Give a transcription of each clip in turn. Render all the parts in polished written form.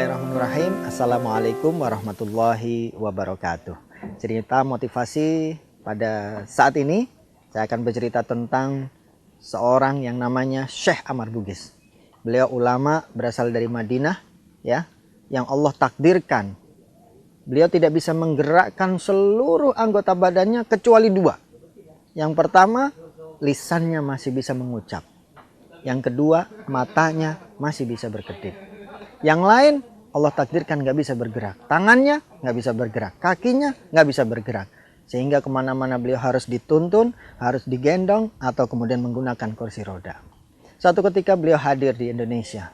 Bismillahirrahmanirrahim. Assalamualaikum warahmatullahi wabarakatuh. Cerita motivasi pada saat ini saya akan bercerita tentang seorang yang namanya Syekh Ammar Bugis. Beliau ulama berasal dari Madinah, ya, yang Allah takdirkan beliau tidak bisa menggerakkan seluruh anggota badannya kecuali dua. Yang pertama, lisannya masih bisa mengucap. Yang kedua, matanya masih bisa berkedip. Yang lain Allah takdirkan nggak bisa bergerak. Tangannya nggak bisa bergerak. Kakinya nggak bisa bergerak. Sehingga kemana-mana beliau harus dituntun, harus digendong, atau kemudian menggunakan kursi roda. Suatu ketika beliau hadir di Indonesia.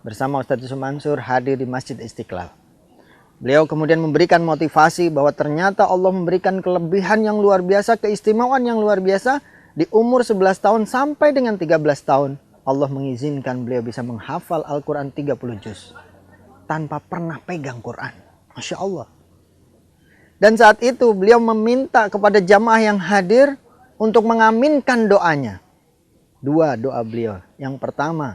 Bersama Ustadz Yusuf Mansur hadir di Masjid Istiqlal. Beliau kemudian memberikan motivasi bahwa ternyata Allah memberikan kelebihan yang luar biasa, keistimewaan yang luar biasa. Di umur 11 tahun sampai dengan 13 tahun. Allah mengizinkan beliau bisa menghafal Al-Quran 30 juz. Tanpa pernah pegang Quran. Masya Allah. Dan saat itu beliau meminta kepada jamaah yang hadir untuk mengaminkan doanya. Dua doa beliau. Yang pertama,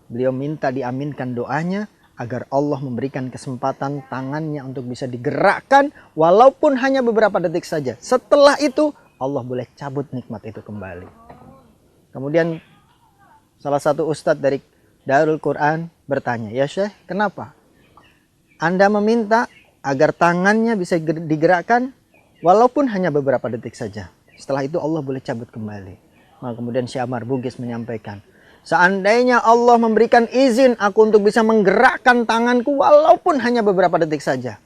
beliau minta diaminkan doanya agar Allah memberikan kesempatan tangannya untuk bisa digerakkan walaupun hanya beberapa detik saja. Setelah itu Allah boleh cabut nikmat itu kembali. Kemudian salah satu ustadz dari Darul Quran bertanya, "Ya Syekh, kenapa Anda meminta agar tangannya bisa digerakkan walaupun hanya beberapa detik saja? Setelah itu Allah boleh cabut kembali." Maka kemudian Syekh Ammar Bugis menyampaikan, "Seandainya Allah memberikan izin aku untuk bisa menggerakkan tanganku walaupun hanya beberapa detik saja,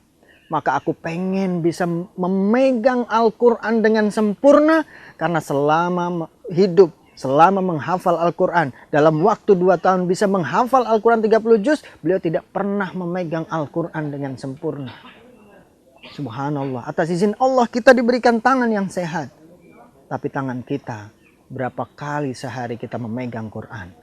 maka aku pengen bisa memegang Al-Quran dengan sempurna, karena selama hidup, selama menghafal Al-Quran, dalam waktu 2 tahun bisa menghafal Al-Quran 30 juz, beliau tidak pernah memegang Al-Quran dengan sempurna." Subhanallah, atas izin Allah kita diberikan tangan yang sehat. Tapi tangan kita, berapa kali sehari kita memegang Quran?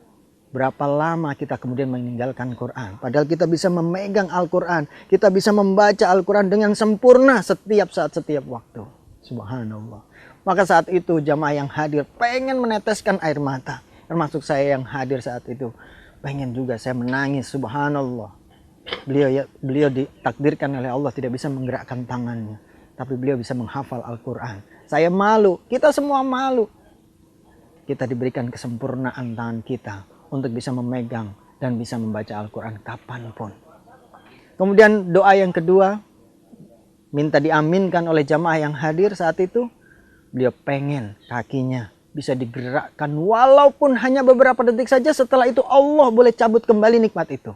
Berapa lama kita kemudian meninggalkan Quran? Padahal kita bisa memegang Al-Quran, kita bisa membaca Al-Quran dengan sempurna setiap saat, setiap waktu. Subhanallah. Maka saat itu jamaah yang hadir pengen meneteskan air mata. Termasuk saya yang hadir saat itu. Pengen juga saya menangis, subhanallah. Beliau ditakdirkan oleh Allah tidak bisa menggerakkan tangannya. Tapi beliau bisa menghafal Al-Quran. Saya malu, kita semua malu. Kita diberikan kesempurnaan tangan kita untuk bisa memegang dan bisa membaca Al-Quran kapanpun. Kemudian doa yang kedua, minta diaminkan oleh jamaah yang hadir saat itu. Beliau pengen kakinya bisa digerakkan walaupun hanya beberapa detik saja. Setelah itu Allah boleh cabut kembali nikmat itu.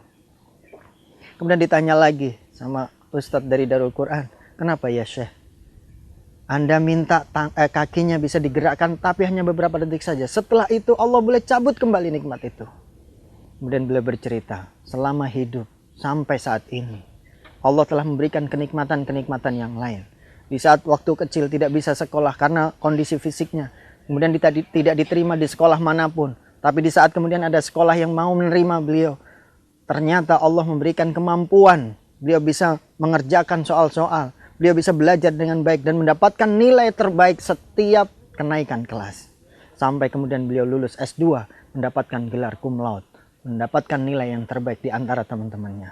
Kemudian ditanya lagi sama ustadz dari Darul Quran, "Kenapa ya Syekh? Anda minta kakinya bisa digerakkan tapi hanya beberapa detik saja. Setelah itu Allah boleh cabut kembali nikmat itu." Kemudian beliau bercerita, selama hidup sampai saat ini Allah telah memberikan kenikmatan-kenikmatan yang lain. Di saat waktu kecil tidak bisa sekolah karena kondisi fisiknya. Kemudian tidak diterima di sekolah manapun. Tapi di saat kemudian ada sekolah yang mau menerima beliau. Ternyata Allah memberikan kemampuan. Beliau bisa mengerjakan soal-soal. Beliau bisa belajar dengan baik dan mendapatkan nilai terbaik setiap kenaikan kelas. Sampai kemudian beliau lulus S2, mendapatkan gelar cum laude. Mendapatkan nilai yang terbaik di antara teman-temannya.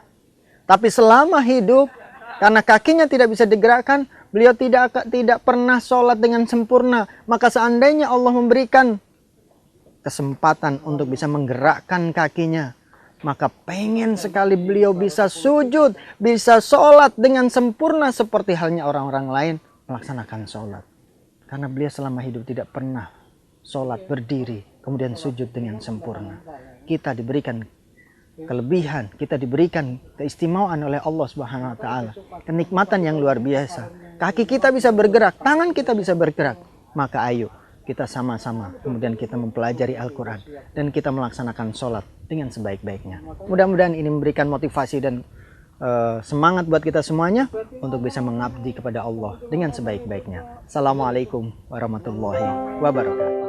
Tapi selama hidup, karena kakinya tidak bisa digerakkan, beliau tidak pernah sholat dengan sempurna. Maka seandainya Allah memberikan kesempatan untuk bisa menggerakkan kakinya, maka pengen sekali beliau bisa sujud, bisa sholat dengan sempurna seperti halnya orang-orang lain melaksanakan sholat. Karena beliau selama hidup tidak pernah sholat berdiri, kemudian sujud dengan sempurna. Kita diberikan kelebihan, kita diberikan keistimewaan oleh Allah Subhanahu wa taala. Kenikmatan yang luar biasa. Kaki kita bisa bergerak, tangan kita bisa bergerak. Maka ayo kita sama-sama kemudian kita mempelajari Al-Quran dan kita melaksanakan sholat dengan sebaik-baiknya. Mudah-mudahan ini memberikan motivasi dan semangat buat kita semuanya untuk bisa mengabdi kepada Allah dengan sebaik-baiknya. Assalamualaikum warahmatullahi wabarakatuh.